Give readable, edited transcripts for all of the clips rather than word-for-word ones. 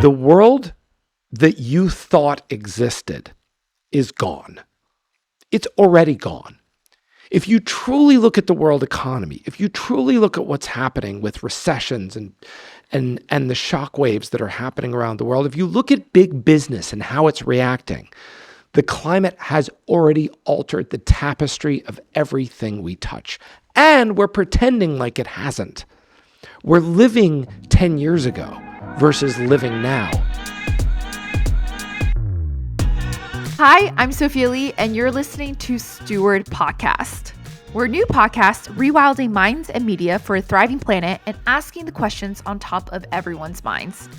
The world that you thought existed is gone. It's already gone. If you truly look at the world economy, if you truly look at what's happening with recessions and the shock waves that are happening around the world, if you look at big business and how it's reacting, the climate has already altered the tapestry of everything we touch. And we're pretending like it hasn't. We're living 10 years ago versus living now. Hi, I'm Sophia Li, and you're listening to STEWARD Podcast. We're a new podcast rewilding minds and media for a thriving planet and asking the questions on top of everyone's minds.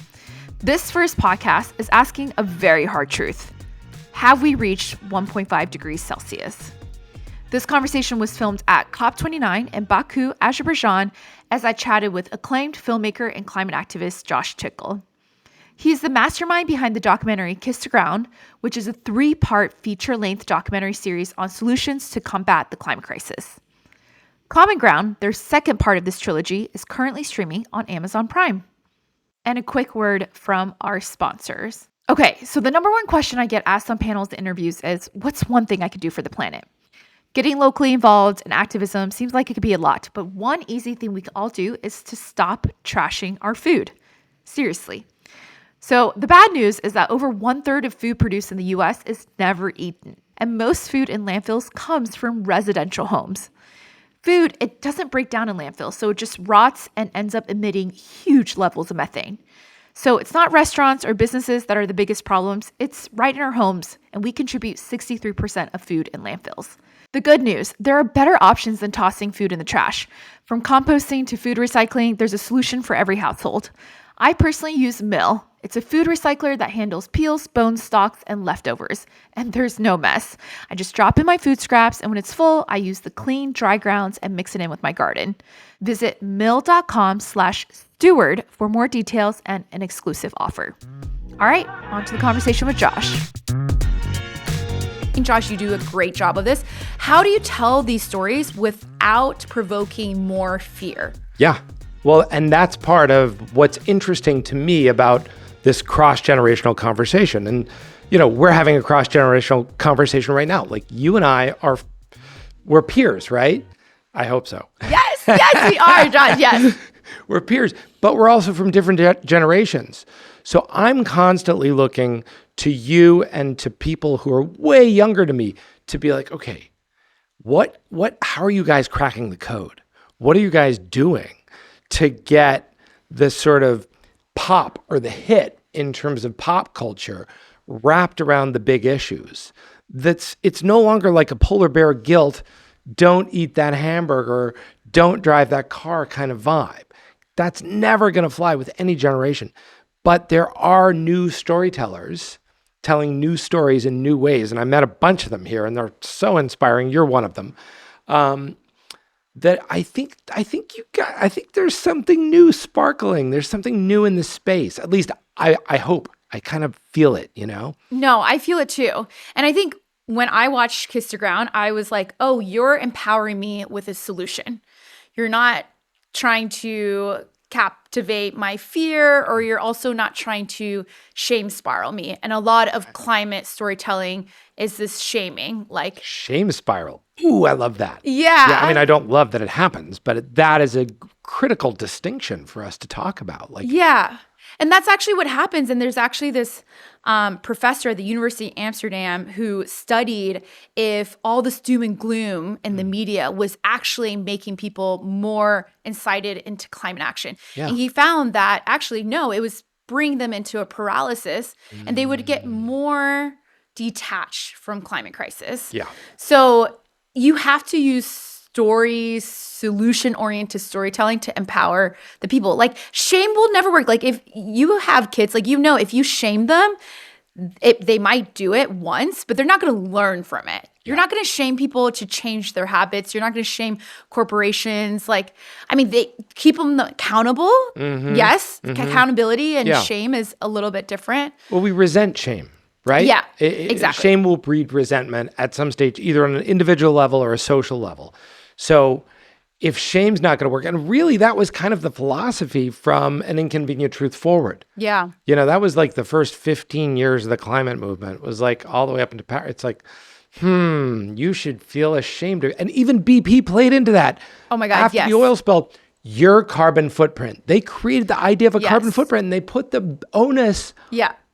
This first podcast is asking a very hard truth. Have we reached 1.5 degrees Celsius? This conversation was filmed at COP29 in Baku, Azerbaijan, as I chatted with acclaimed filmmaker and climate activist Josh Tickell. He's the mastermind behind the documentary Kiss the Ground, which is a 3-part feature-length documentary series on solutions to combat the climate crisis. Common Ground, their second part of this trilogy, is currently streaming on Amazon Prime. And a quick word from our sponsors. Okay, so the number one question I get asked on panels and interviews is, what's one thing I could do for the planet? Getting locally involved in activism seems like it could be a lot, but one easy thing we can all do is to stop trashing our food. Seriously. So the bad news is that over 1/3 of food produced in the US is never eaten, and most food in landfills comes from residential homes. Food, it doesn't break down in landfills, so it just rots and ends up emitting huge levels of methane. So it's not restaurants or businesses that are the biggest problems, it's right in our homes, and we contribute 63% of food in landfills. The good news, there are better options than tossing food in the trash. From composting to food recycling, there's a solution for every household. I personally use Mill. It's a food recycler that handles peels, bones, stalks, and leftovers. And there's no mess. I just drop in my food scraps, and when it's full, I use the clean, dry grounds and mix it in with my garden. Visit mill.com/steward for more details and an exclusive offer. All right, on to the conversation with Josh. Josh, you do a great job of this. How do you tell these stories without provoking more fear? Yeah. Well, and that's part of what's interesting to me about this cross-generational conversation. And, we're having a cross-generational conversation right now. Like you and I we're peers, right? I hope so. Yes, we are, Josh, yes. We're peers, but we're also from different generations. So I'm constantly looking to you and to people who are way younger to me to be like, okay, how are you guys cracking the code? What are you guys doing to get this sort of pop or the hit in terms of pop culture wrapped around the big issues? It's no longer like a polar bear guilt, don't eat that hamburger, don't drive that car kind of vibe. That's never going to fly with any generation. But there are new storytellers telling new stories in new ways. And I met a bunch of them here, and they're so inspiring. You're one of them. That I think there's something new sparkling. There's something new in this space. At least I hope. I kind of feel it, No, I feel it too. And I think when I watched Kiss the Ground, I was like, oh, you're empowering me with a solution. You're not trying to captivate my fear, or you're also not trying to shame spiral me. And a lot of climate storytelling is this shaming, like shame spiral. Ooh, I love that. Yeah. I mean, I don't love that it happens, but that is a critical distinction for us to talk about. Yeah. And that's actually what happens. And there's actually this professor at the University of Amsterdam who studied if all this doom and gloom in the media was actually making people more incited into climate action. Yeah. And he found that actually, no, it was bringing them into a paralysis, and they would get more detached from climate crisis. Yeah. So you have to use stories, solution-oriented storytelling to empower the people. Like, shame will never work. Like, if you have kids, if you shame them, they might do it once, but they're not going to learn from it. You're not going to shame people to change their habits. You're not going to shame corporations. They keep them accountable. Mm-hmm. Yes, mm-hmm. Accountability and shame is a little bit different. Well, we resent shame. Right? Yeah, exactly. Shame will breed resentment at some stage, either on an individual level or a social level. So if shame's not going to work, and really that was kind of the philosophy from An Inconvenient Truth forward. Yeah. That was like the first 15 years of the climate movement was like all the way up into Paris. It's like, you should feel ashamed of, and even BP played into that. Oh my God, After yes. the oil spill, your carbon footprint. They created the idea of a carbon footprint, and they put the onus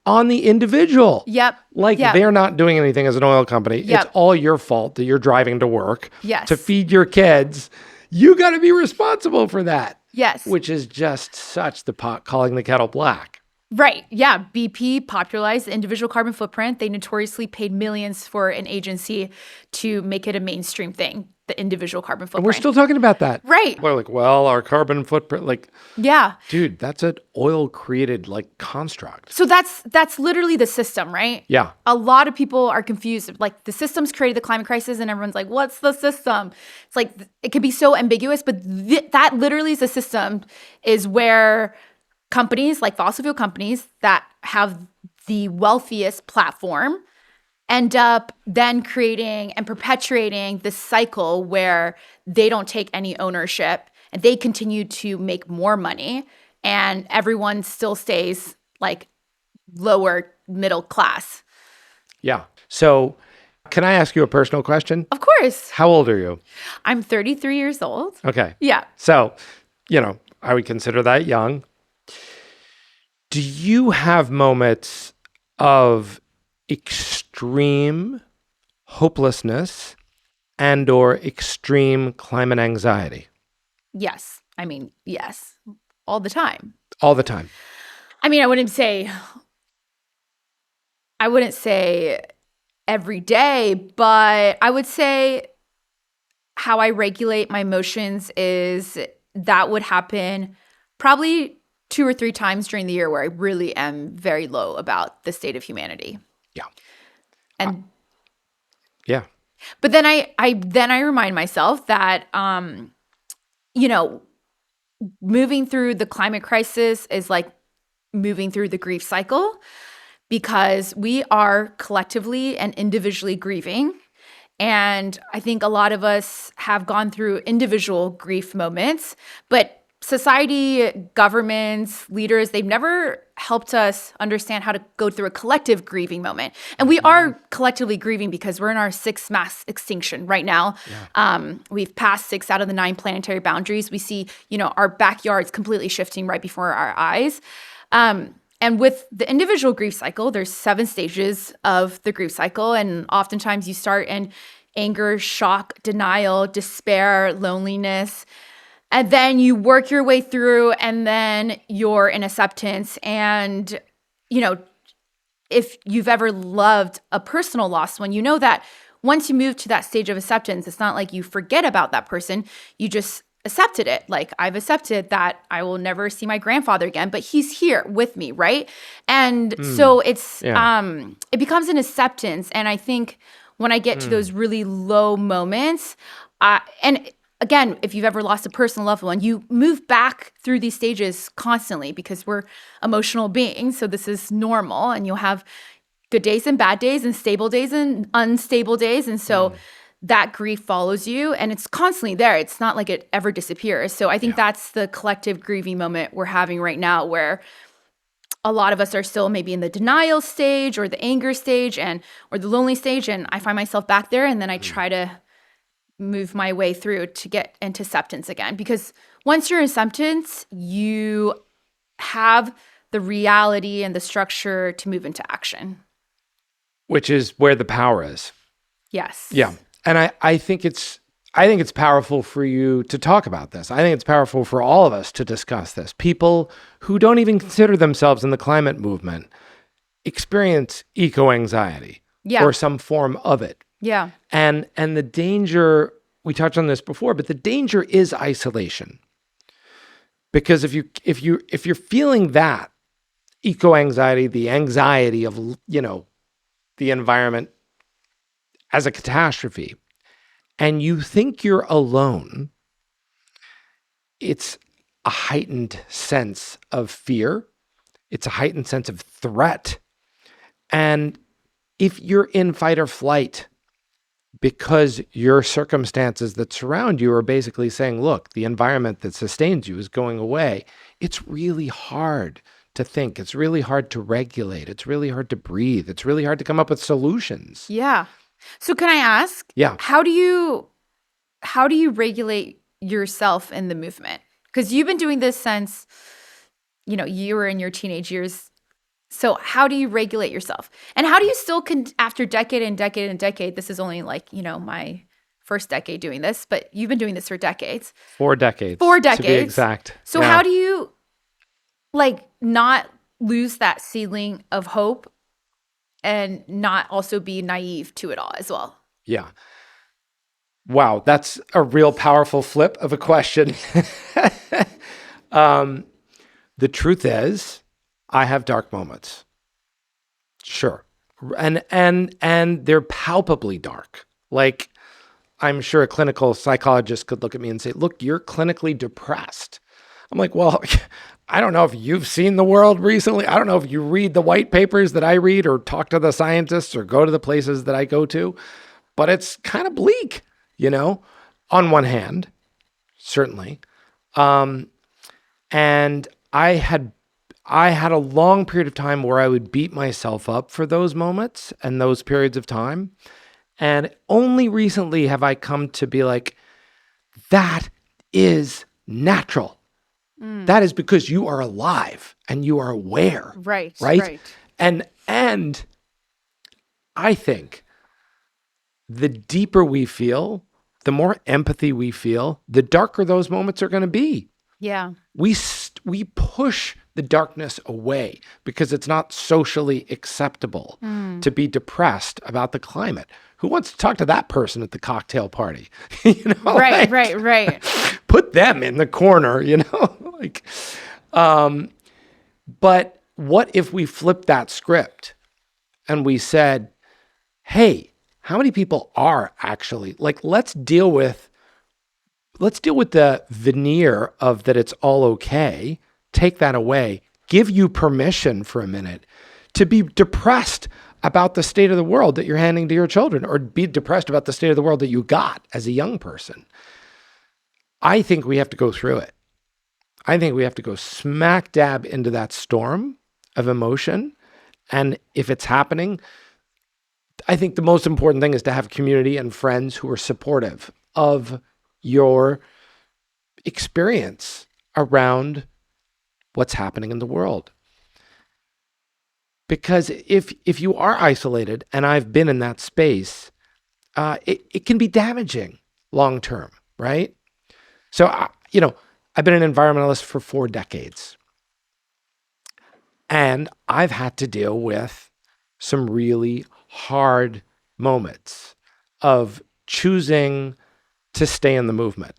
on the individual. Yep. They're not doing anything as an oil company. Yep. It's all your fault that you're driving to work Yes. to feed your kids. You got to be responsible for that. Yes. Which is just such the pot calling the kettle black. Right. Yeah. BP popularized the individual carbon footprint. They notoriously paid millions for an agency to make it a mainstream thing, the individual carbon footprint. And we're still talking about that. Right. We're like, well, our carbon footprint, yeah. Dude, that's an oil created construct. So that's literally the system, right? Yeah. A lot of people are confused. Like the system's created the climate crisis and everyone's like, what's the system? It's like, it can be so ambiguous, but that literally is the system, is where companies like fossil fuel companies that have the wealthiest platform end up then creating and perpetuating this cycle where they don't take any ownership and they continue to make more money and everyone still stays lower middle class. Yeah. So can I ask you a personal question? Of course. How old are you? I'm 33 years old. Okay. Yeah. So, I would consider that young. Do you have moments of extreme hopelessness and or extreme climate anxiety? Yes. Yes. All the time. All the time. I wouldn't say every day, but I would say how I regulate my emotions is that would happen probably 2 or 3 times during the year where I really am very low about the state of humanity. Yeah. And yeah. But then I remind myself that moving through the climate crisis is like moving through the grief cycle, because we are collectively and individually grieving. And I think a lot of us have gone through individual grief moments, but society, governments, leaders, they've never helped us understand how to go through a collective grieving moment. And we are collectively grieving because we're in our 6th mass extinction right now. Yeah. We've passed 6 out of the 9 planetary boundaries. We see, our backyards completely shifting right before our eyes. And with the individual grief cycle, there's 7 stages of the grief cycle. And oftentimes you start in anger, shock, denial, despair, loneliness. And then you work your way through, and then you're in acceptance. And, if you've ever loved a personal lost one, you know that once you move to that stage of acceptance, it's not like you forget about that person. You just accepted it. Like, I've accepted that I will never see my grandfather again, but he's here with me, right? And so it's it becomes an acceptance. And I think when I get to those really low moments, and again, if you've ever lost a personal loved one, you move back through these stages constantly because we're emotional beings. So this is normal, and you'll have good days and bad days and stable days and unstable days. And so that grief follows you, and it's constantly there. It's not like it ever disappears. So I think that's the collective grieving moment we're having right now, where a lot of us are still maybe in the denial stage or the anger stage or the lonely stage. And I find myself back there, and then I try to move my way through to get into acceptance again. Because once you're in acceptance, you have the reality and the structure to move into action. Which is where the power is. Yes. Yeah. And I think it's powerful for you to talk about this. I think it's powerful for all of us to discuss this. People who don't even consider themselves in the climate movement experience eco-anxiety or some form of it. Yeah. And the danger, we touched on this before, but the danger is isolation. Because if you're feeling that eco-anxiety, the anxiety of, the environment as a catastrophe, and you think you're alone, it's a heightened sense of fear. It's a heightened sense of threat. And if you're in fight or flight, because your circumstances that surround you are basically saying, look, the environment that sustains you is going away. It's really hard to think. It's really hard to regulate. It's really hard to breathe. It's really hard to come up with solutions. Yeah. So can I ask? Yeah. How do you regulate yourself in the movement? Because you've been doing this since, you were in your teenage years. So how do you regulate yourself? And how do you still, after decade and decade and decade, this is only like, my first decade doing this, but you've been doing this for decades. 4 decades. 4 decades. To be exact. So how do you not lose that seedling of hope and not also be naive to it all as well? Yeah. Wow, that's a real powerful flip of a question. The truth is, I have dark moments. Sure. And they're palpably dark. Like, I'm sure a clinical psychologist could look at me and say, look, you're clinically depressed. I'm like, well, I don't know if you've seen the world recently. I don't know if you read the white papers that I read or talk to the scientists or go to the places that I go to, but it's kind of bleak, on one hand, certainly. And I had a long period of time where I would beat myself up for those moments and those periods of time. And only recently have I come to be like, that is natural. That is because you are alive and you are aware. Right. And I think the deeper we feel, the more empathy we feel, the darker those moments are going to be. Yeah. We push the darkness away because it's not socially acceptable to be depressed about the climate. Who wants to talk to that person at the cocktail party? Right. Put them in the corner, But what if we flipped that script and we said, hey, how many people are actually let's deal with the veneer of that it's all okay, take that away, give you permission for a minute to be depressed about the state of the world that you're handing to your children, or be depressed about the state of the world that you got as a young person. I think we have to go through it. I think we have to go smack dab into that storm of emotion. And if it's happening, I think the most important thing is to have community and friends who are supportive of your experience around what's happening in the world. Because if you are isolated, and I've been in that space, it can be damaging long term, right? So, I've been an environmentalist for 4 decades. And I've had to deal with some really hard moments of choosing to stay in the movement.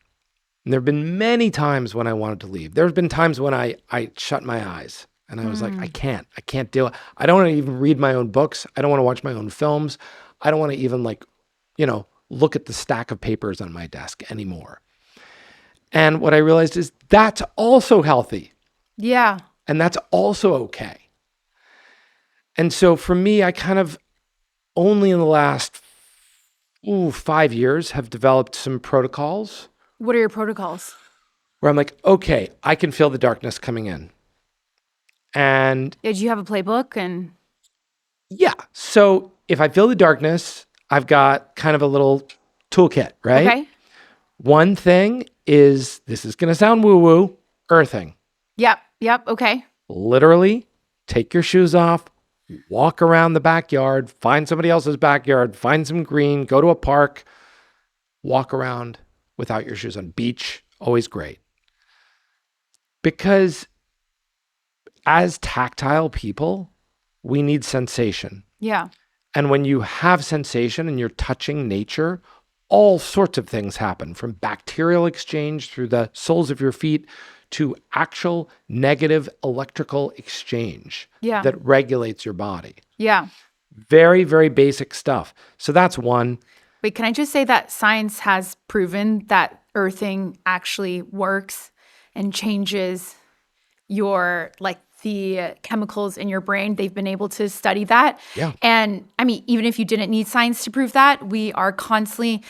And there have been many times when I wanted to leave. There have been times when I shut my eyes and I was like, I can't deal. I don't want to even read my own books. I don't want to watch my own films. I don't want to even look at the stack of papers on my desk anymore. And what I realized is that's also healthy. Yeah. And that's also okay. And so for me, I kind of only in the last 5 years have developed some protocols. What are your protocols? Where I'm like, okay, I can feel the darkness coming in. And did you have a playbook? And yeah. So if I feel the darkness, I've got kind of a little toolkit, right? Okay. One thing is, this is going to sound woo-woo, earthing. Yep. Okay. Literally, take your shoes off, walk around the backyard, find somebody else's backyard, find some green, go to a park, walk around without your shoes on. Beach, always great. Because as tactile people, we need sensation. Yeah. And when you have sensation and you're touching nature, all sorts of things happen, from bacterial exchange through the soles of your feet to actual negative electrical exchange that regulates your body. Yeah. Very, very basic stuff. So that's one. Wait, can I just say that science has proven that earthing actually works and changes your the chemicals in your brain. They've been able to study that. Yeah. And I mean, even if you didn't need science to prove that, we are constantly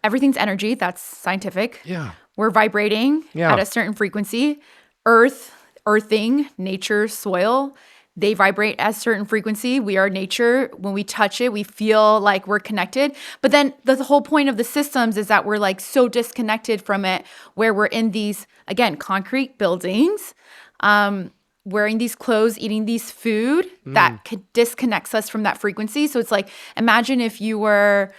everything's energy. That's scientific. Yeah. We're vibrating Yeah. at a certain frequency. Earthing, nature, soil, they vibrate at a certain frequency. We are nature. When we touch it, we feel like we're connected. But then the whole point of the systems is that we're like so disconnected from it, where we're in these, again, concrete buildings, wearing these clothes, eating these food that disconnects us from that frequency. So it's like, imagine if you were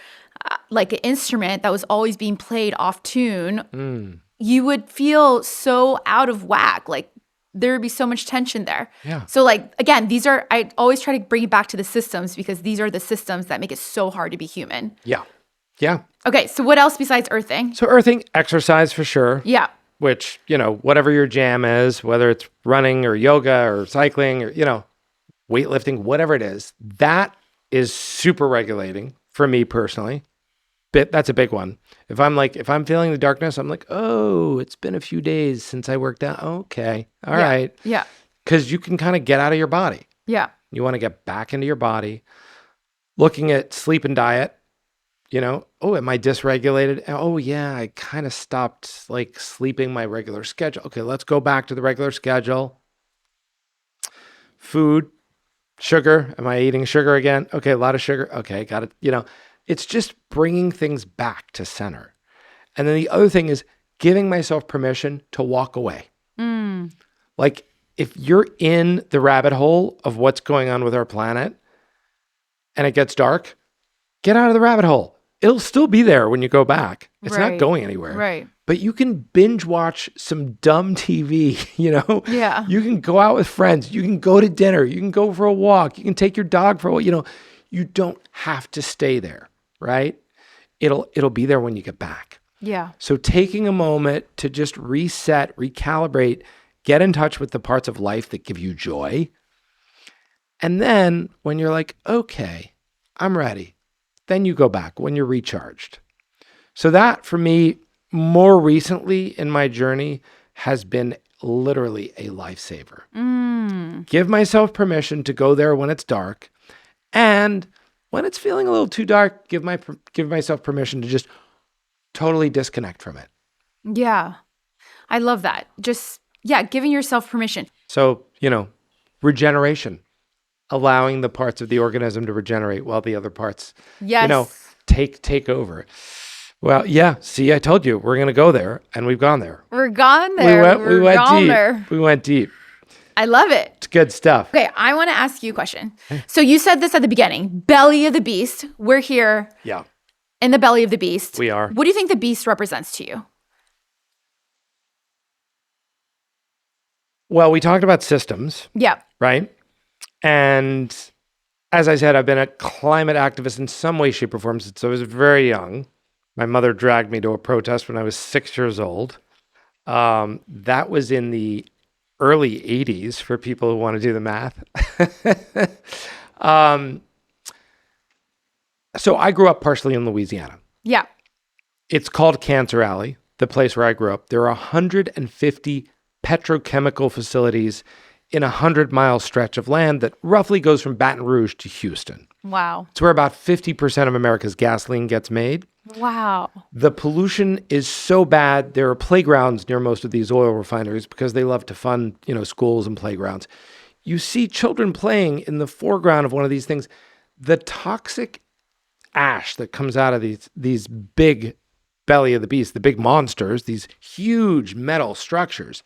like an instrument that was always being played off tune, you would feel so out of whack. Like there would be so much tension there. Yeah. So like, again, I always try to bring it back to the systems because these are the systems that make it so hard to be human. Yeah. Yeah. Okay. So what else besides earthing? So earthing, exercise for sure. Yeah. Which, whatever your jam is, whether it's running or yoga or cycling or, weightlifting, whatever it is, that is super regulating for me personally. That's a big one. If I'm feeling the darkness, I'm like, oh, it's been a few days since I worked out. Okay. All right. Yeah. Because you can kind of get out of your body. Yeah. You want to get back into your body. Looking at sleep and diet, oh, am I dysregulated? Oh, yeah, I kind of stopped like sleeping my regular schedule. Okay, let's go back to the regular schedule. Food, sugar. Am I eating sugar again? Okay, a lot of sugar. Okay, got it. It's just bringing things back to center. And then the other thing is giving myself permission to walk away. Like if you're in the rabbit hole of what's going on with our planet and it gets dark, get out of the rabbit hole. It'll still be there when you go back. It's not going anywhere. Right. But you can binge watch some dumb TV, Yeah. You can go out with friends. You can go to dinner. You can go for a walk. You can take your dog for a walk. You don't have to stay there, right? It'll be there when you get back. Yeah. So taking a moment to just reset, recalibrate, get in touch with the parts of life that give you joy. And then when you're like, okay, I'm ready, then you go back when you're recharged. So that for me, more recently in my journey, has been literally a lifesaver. Give myself permission to go there when it's dark. And when it's feeling a little too dark, give myself permission to just totally disconnect from it. Yeah. I love that. Just, giving yourself permission. So, regeneration, allowing the parts of the organism to regenerate while the other parts, take over. Well, yeah. See, I told you we're going to go there, and we've gone there. We're gone there. We went deep. We went deep. I love it. It's good stuff. Okay, I want to ask you a question. So you said this at the beginning, belly of the beast. We're here in the belly of the beast. We are. What do you think the beast represents to you? Well, we talked about systems. Yeah. Right? And as I said, I've been a climate activist in some way, shape, or form since I was very young. My mother dragged me to a protest when I was 6 years old. That was in the early 80s for people who want to do the math. So I grew up partially in Louisiana. Yeah. It's called Cancer Alley, the place where I grew up. There are 150 petrochemical facilities in a 100-mile stretch of land that roughly goes from Baton Rouge to Houston. Wow. It's where about 50% of America's gasoline gets made. Wow. The pollution is so bad. There are playgrounds near most of these oil refineries because they love to fund, schools and playgrounds. You see children playing in the foreground of one of these things. The toxic ash that comes out of these big belly of the beast, the big monsters, these huge metal structures,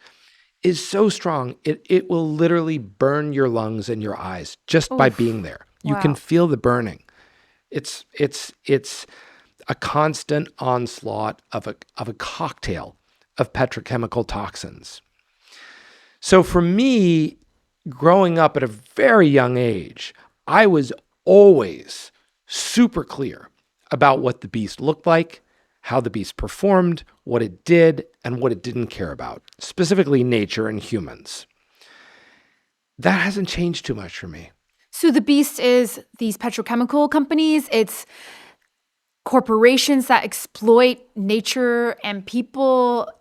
is so strong, it will literally burn your lungs and your eyes just by being there. You can feel the burning. It's a constant onslaught of a cocktail of petrochemical toxins. So for me, growing up at a very young age, I was always super clear about what the beast looked like, how the beast performed, what it did, and what it didn't care about, specifically nature and humans. That hasn't changed too much for me. So the beast is these petrochemical companies. It's corporations that exploit nature and people.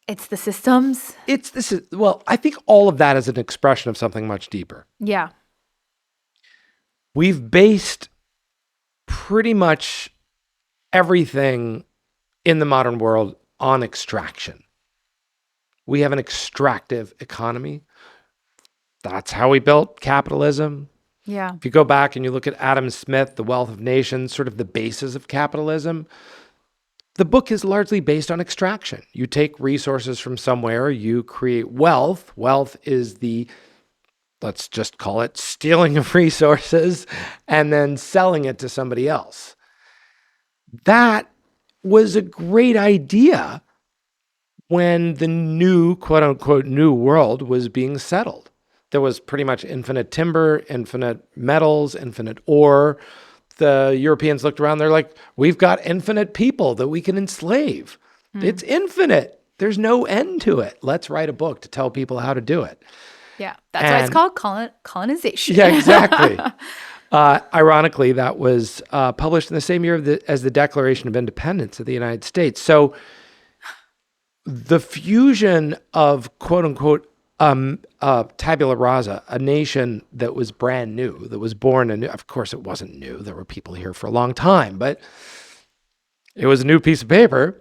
It's the systems. I think all of that is an expression of something much deeper. Yeah. We've based pretty much everything in the modern world on extraction. We have an extractive economy. That's how we built capitalism. Yeah. If you go back and you look at Adam Smith, The Wealth of Nations, sort of the basis of capitalism, the book is largely based on extraction. You take resources from somewhere, you create wealth. Wealth is let's just call it stealing of resources and then selling it to somebody else. That was a great idea when the new, quote unquote, new world was being settled. There was pretty much infinite timber, infinite metals, infinite ore. The Europeans looked around, they're like, we've got infinite people that we can enslave. It's infinite. There's no end to it. Let's write a book to tell people how to do it. Yeah. That's why it's called colonization. Yeah, exactly. Ironically, that was published in the same year as the Declaration of Independence of the United States. So the fusion of, quote unquote, tabula rasa, a nation that was brand new, that was born anew. Of course, it wasn't new. There were people here for a long time, but it was a new piece of paper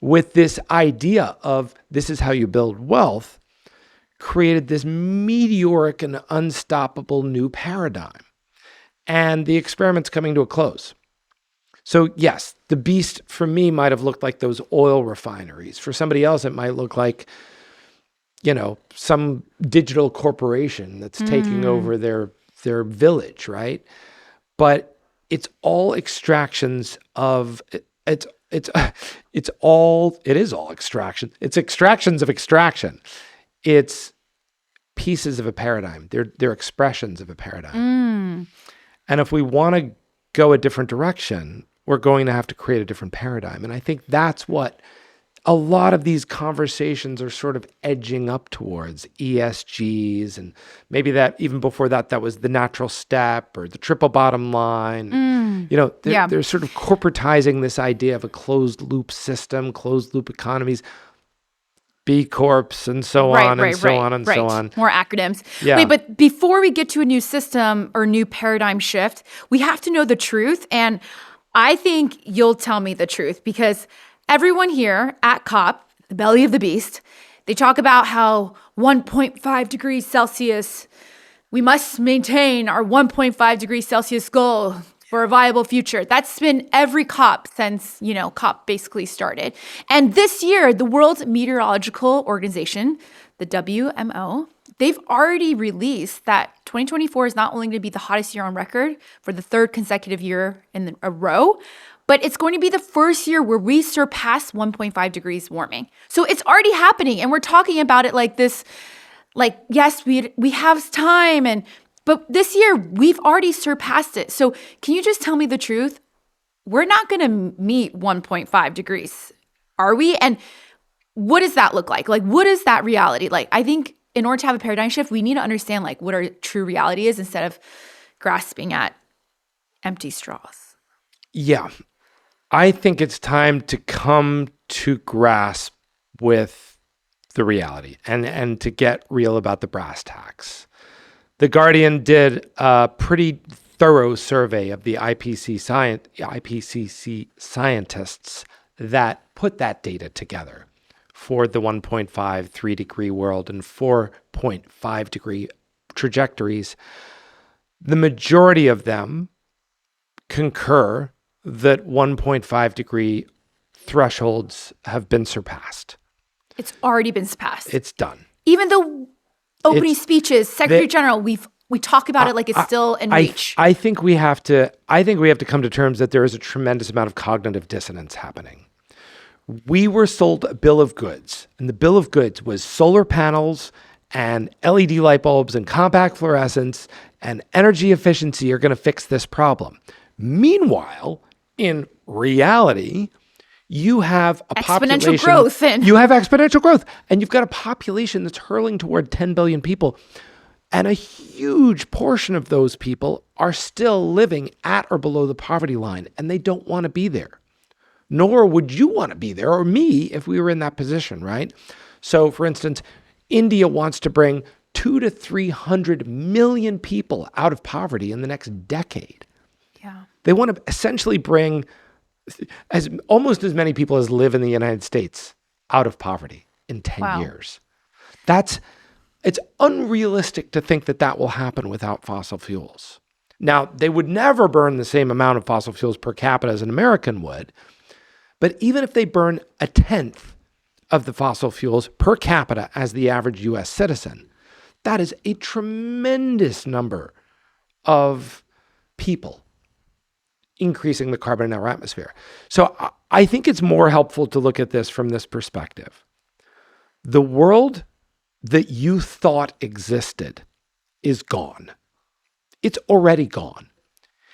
with this idea of this is how you build wealth, created this meteoric and unstoppable new paradigm. And the experiment's coming to a close. So yes, the beast for me might have looked like those oil refineries. For somebody else, it might look like, some digital corporation that's taking over their village, right? But it's all extractions of it is all extraction. It's extractions of extraction. It's pieces of a paradigm. They're expressions of a paradigm. And if we want to go a different direction, we're going to have to create a different paradigm. And I think that's what a lot of these conversations are sort of edging up towards, ESGs, and maybe that even before that, that was the natural step or the triple bottom line. They're sort of corporatizing this idea of a closed loop system, closed loop economies, B Corps, and so on and so on. More acronyms. Yeah. Wait, but before we get to a new system or new paradigm shift, we have to know the truth. And I think you'll tell me the truth because everyone here at COP, the belly of the beast, they talk about how 1.5 degrees Celsius, we must maintain our 1.5 degrees Celsius goal for a viable future. That's been every COP since, COP basically started. And this year, the World Meteorological Organization, the WMO, they've already released that 2024 is not only going to be the hottest year on record for the third consecutive year in a row, but it's going to be the first year where we surpass 1.5 degrees warming. So it's already happening. And we're talking about it like this, like, yes, we have time. But this year, we've already surpassed it. So can you just tell me the truth? We're not going to meet 1.5 degrees, are we? And what does that look like? Like, what is that reality? Like, I think in order to have a paradigm shift, we need to understand, like, what our true reality is instead of grasping at empty straws. Yeah. I think it's time to come to grasp with the reality and to get real about the brass tacks. The Guardian did a pretty thorough survey of the IPCC scientists that put that data together for the 1.5, 3 degree world and 4.5 degree trajectories. The majority of them concur that 1.5 degree thresholds have been surpassed. It's already been surpassed. It's done. Even though opening speeches, Secretary General, we talk about it like it's still in reach. I think we have to come to terms that there is a tremendous amount of cognitive dissonance happening. We were sold a bill of goods, and the bill of goods was solar panels and LED light bulbs and compact fluorescents and energy efficiency are going to fix this problem. Meanwhile, in reality, you have a exponential growth. You have exponential growth, and you've got a population that's hurling toward 10 billion people. And a huge portion of those people are still living at or below the poverty line, and they don't want to be there. nor would you want to be there or me if we were in that position, right? So for instance, India wants to bring 200 to 300 million people out of poverty in the next decade. Yeah. They want to essentially bring almost as many people as live in the United States out of poverty in 10 years. It's unrealistic to think that that will happen without fossil fuels. Now, they would never burn the same amount of fossil fuels per capita as an American would, but even if they burn a tenth of the fossil fuels per capita as the average US citizen, that is a tremendous number of people increasing the carbon in our atmosphere. So I think it's more helpful to look at this from this perspective. The world that you thought existed is gone. It's already gone.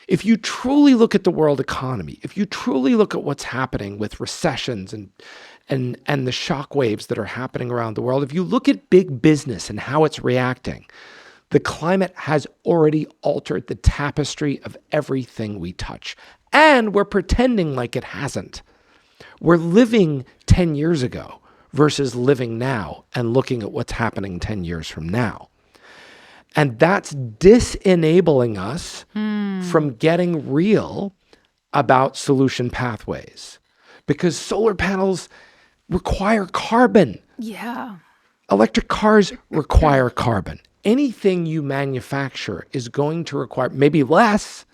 If you truly look at the world economy, if you truly look at what's happening with recessions and the shock waves that are happening around the world, if you look at big business and how it's reacting, the climate has already altered the tapestry of everything we touch. And we're pretending like it hasn't. We're living 10 years ago versus living now and looking at what's happening 10 years from now. And that's disenabling us from getting real about solution pathways, because solar panels require carbon. Yeah. Electric cars require carbon. Anything you manufacture is going to require maybe less,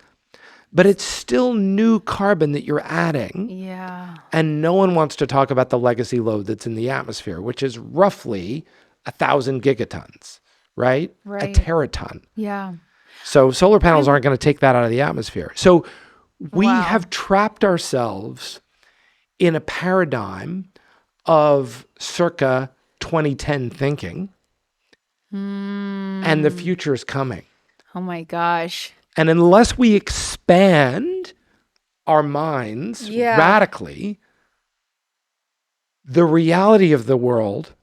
but it's still new carbon that you're adding. Yeah. And no one wants to talk about the legacy load that's in the atmosphere, which is roughly 1,000 gigatons, right? Right. A teraton. Yeah. So solar panels aren't going to take that out of the atmosphere. So we Wow. have trapped ourselves in a paradigm of circa 2010 thinking, and the future is coming. Oh my gosh. And unless we expand our minds radically, the reality of the world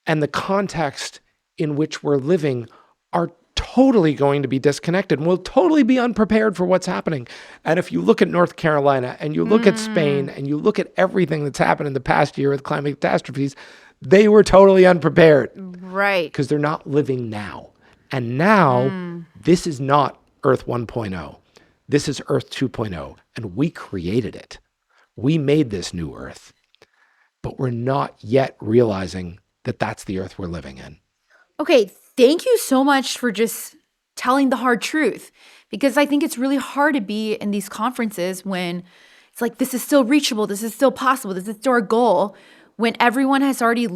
and the context in which we're living are totally going to be disconnected, and we'll totally be unprepared for what's happening. And if you look at North Carolina and you look at Spain and you look at everything that's happened in the past year with climate catastrophes, they were totally unprepared. Right. Because they're not living now. And now, this is not Earth 1.0. This is Earth 2.0. And we created it. We made this new Earth. But we're not yet realizing that that's the Earth we're living in. Okay, thank you so much for just telling the hard truth, because I think it's really hard to be in these conferences when it's like, this is still reachable, this is still possible, this is still our goal, when everyone has already,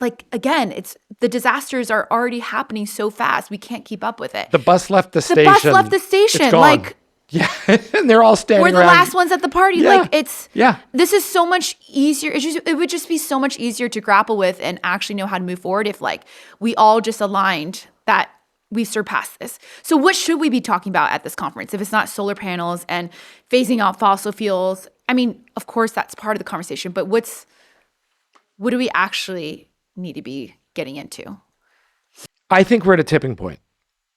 like, again, it's the disasters are already happening so fast, we can't keep up with it. The bus left the station. The bus left the station. It's gone. Like, yeah, and they're all standing we're the around. last ones at the party. Yeah. Like, it's, Yeah. this is so much easier. It would just be so much easier to grapple with and actually know how to move forward if, like, we all just aligned that we surpassed this. So what should we be talking about at this conference if it's not solar panels and phasing out fossil fuels? I mean, of course, that's part of the conversation, but what do we actually need to be getting into? I think we're at a tipping point.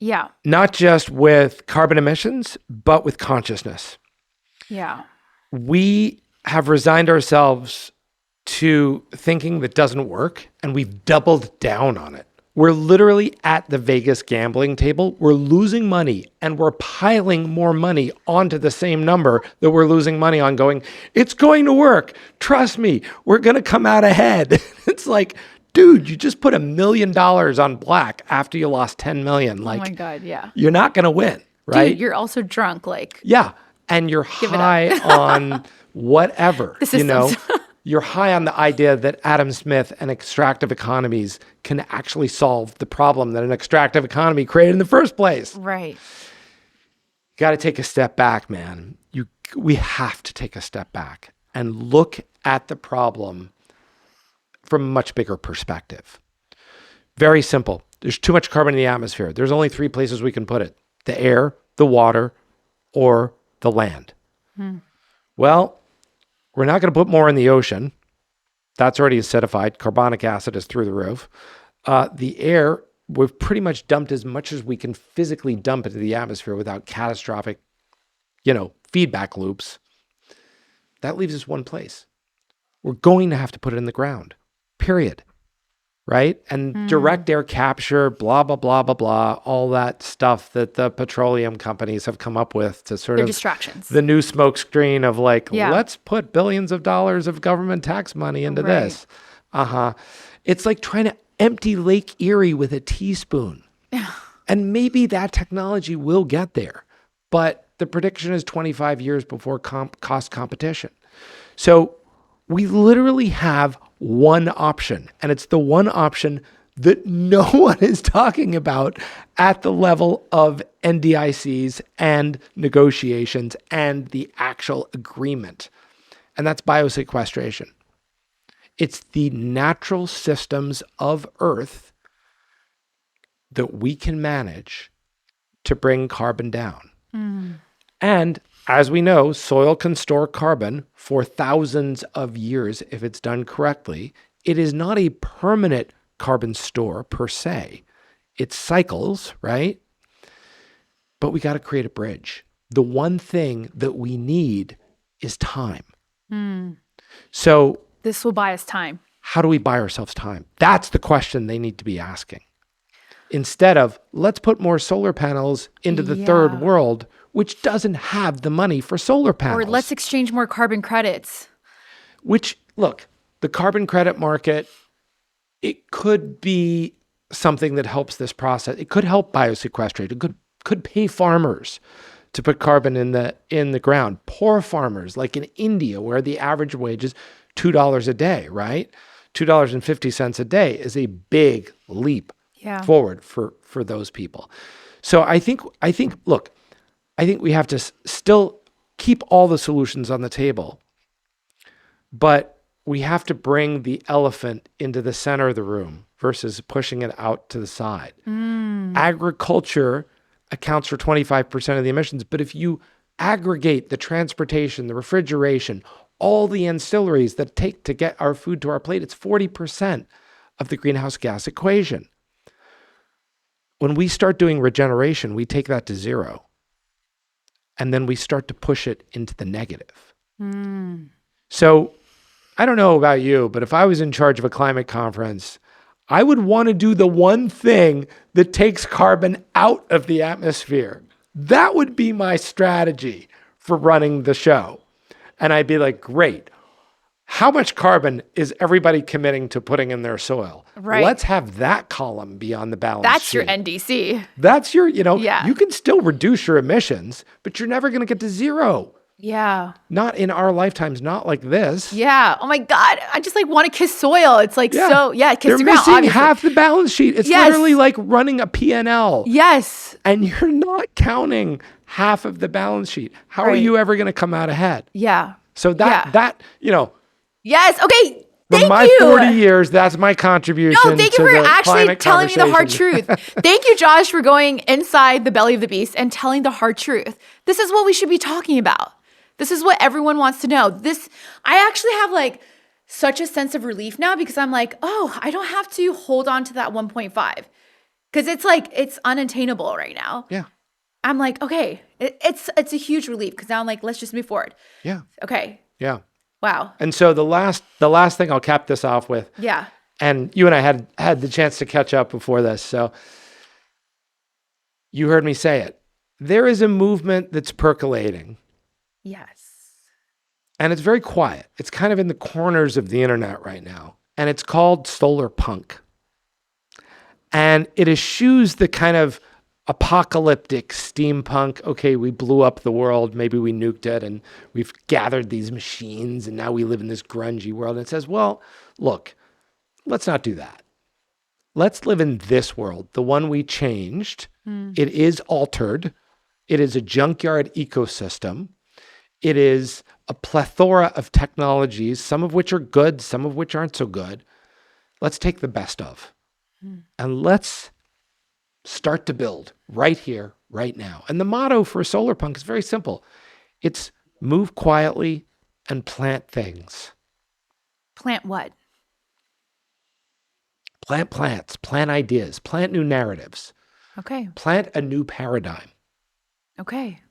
Yeah. Not just with carbon emissions, but with consciousness. Yeah. We have resigned ourselves to thinking that doesn't work, and we've doubled down on it. We're literally at the Vegas gambling table. We're losing money, and we're piling more money onto the same number that we're losing money on, going, it's going to work. Trust me, we're going to come out ahead. It's like, dude, you just put $1 million on black after you lost 10 million. Like, Oh my God, yeah. you're not going to win, right? Dude, you're also drunk, like. Yeah. And you're high on whatever, The you know, systems. you're high on the idea that Adam Smith and extractive economies can actually solve the problem that an extractive economy created in the first place. Right. Got to take a step back, man. We have to take a step back and look at the problem from a much bigger perspective. Very simple. There's too much carbon in the atmosphere. There's only 3 places we can put it: the air, the water, or the land. Well, we're not going to put more in the ocean. That's already acidified. Carbonic acid is through the roof. The air, we've pretty much dumped as much as we can physically dump into the atmosphere without catastrophic, feedback loops. that leaves us one place. We're going to have to put it in the ground, period. Right? And direct air capture, blah, blah, blah, blah, blah, all that stuff that the petroleum companies have come up with to sort They're of distractions. the new smoke screen of like, Yeah. let's put billions of dollars of government tax money into Right. this. It's like trying to empty Lake Erie with a teaspoon. And maybe that technology will get there, but the prediction is 25 years before cost competition. So we literally have one option, and it's the one option that no one is talking about at the level of NDICs and negotiations and the actual agreement, and that's biosequestration. It's the natural systems of Earth that we can manage to bring carbon down. And as we know, soil can store carbon for thousands of years if it's done correctly. It is not a permanent carbon store per se. It cycles, right? But we got to create a bridge. The one thing that we need is time. So This will buy us time. how do we buy ourselves time? That's the question they need to be asking. Instead of, let's put more solar panels into the third world, which doesn't have the money for solar panels. Or let's exchange more carbon credits. Which, look, the carbon credit market, it could be something that helps this process. It could help biosequestrate. It could pay farmers to put carbon in the ground. Poor farmers, like in India, where the average wage is $2 a day, right? $2.50 a day is a big leap forward for those people. So I think we have to still keep all the solutions on the table, but we have to bring the elephant into the center of the room versus pushing it out to the side. Agriculture accounts for 25% of the emissions, but if you aggregate the transportation, the refrigeration, all the ancillaries that take to get our food to our plate, it's 40% of the greenhouse gas equation. When we start doing regeneration, we take that to zero. And then we start to push it into the negative. So I don't know about you, but if I was in charge of a climate conference, I would want to do the one thing that takes carbon out of the atmosphere. That would be my strategy for running the show. And I'd be like, great. How much carbon is everybody committing to putting in their soil? Right. Let's have that column be on the balance That's sheet. your NDC. That's your, Yeah. you can still reduce your emissions, but you're never going to get to zero. Yeah. Not in our lifetimes, not like this. Yeah. Oh my God. I just want to kiss soil. It's kiss They're the ground. missing Obviously. half the balance sheet. It's Yes. literally like running a P&L. Yes. And you're not counting half of the balance sheet. How are Right. you ever going to come out ahead? Yeah. So that Yes. Okay. from Thank my you. 40 years, that's my contribution. No, thank you to for the actually climate telling me the hard conversation. truth. Thank you, Josh, for going inside the belly of the beast and telling the hard truth. This is what we should be talking about. This is what everyone wants to know. I actually have such a sense of relief now because I'm like, oh, I don't have to hold on to that 1.5 because it's unattainable right now. Yeah. I'm like, okay, it's a huge relief because now I'm like, let's just move forward. Yeah. Okay. Yeah. Wow. And so the last thing I'll cap this off with, Yeah. and you and I had the chance to catch up before this, so you heard me say it. There is a movement that's percolating, Yes. and it's very quiet. It's kind of in the corners of the internet right now, and it's called solar punk. And it eschews the kind of apocalyptic steampunk, okay, we blew up the world, maybe we nuked it, and we've gathered these machines, and now we live in this grungy world. And it says, well, look, let's not do that. Let's live in this world, the one we changed. It is altered. It is a junkyard ecosystem. It is a plethora of technologies, some of which are good, some of which aren't so good. Let's take the best of. And let's start to build right here, right now. And the motto for Solar Punk is very simple. It's move quietly and plant things. Plant what? Plant plants, plant ideas, plant new narratives, Okay. plant a new paradigm. Okay.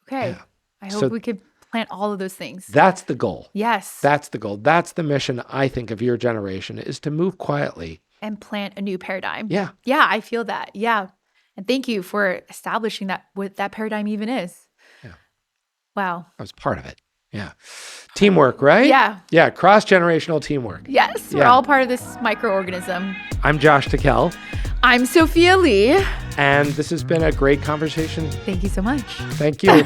Okay. Yeah. I So- hope we could plant all of those things. That's the goal. Yes. That's the goal. That's the mission, I think, of your generation, is to move quietly. And plant a new paradigm. Yeah. Yeah, I feel that. Yeah. And thank you for establishing that, what that paradigm even is. Yeah. Wow. I was part of it. Yeah. Teamwork, right? Yeah. Yeah. Cross-generational teamwork. Yes. We're all part of this microorganism. I'm Josh Tickell. I'm Sophia Li. And this has been a great conversation. Thank you so much. Thank you.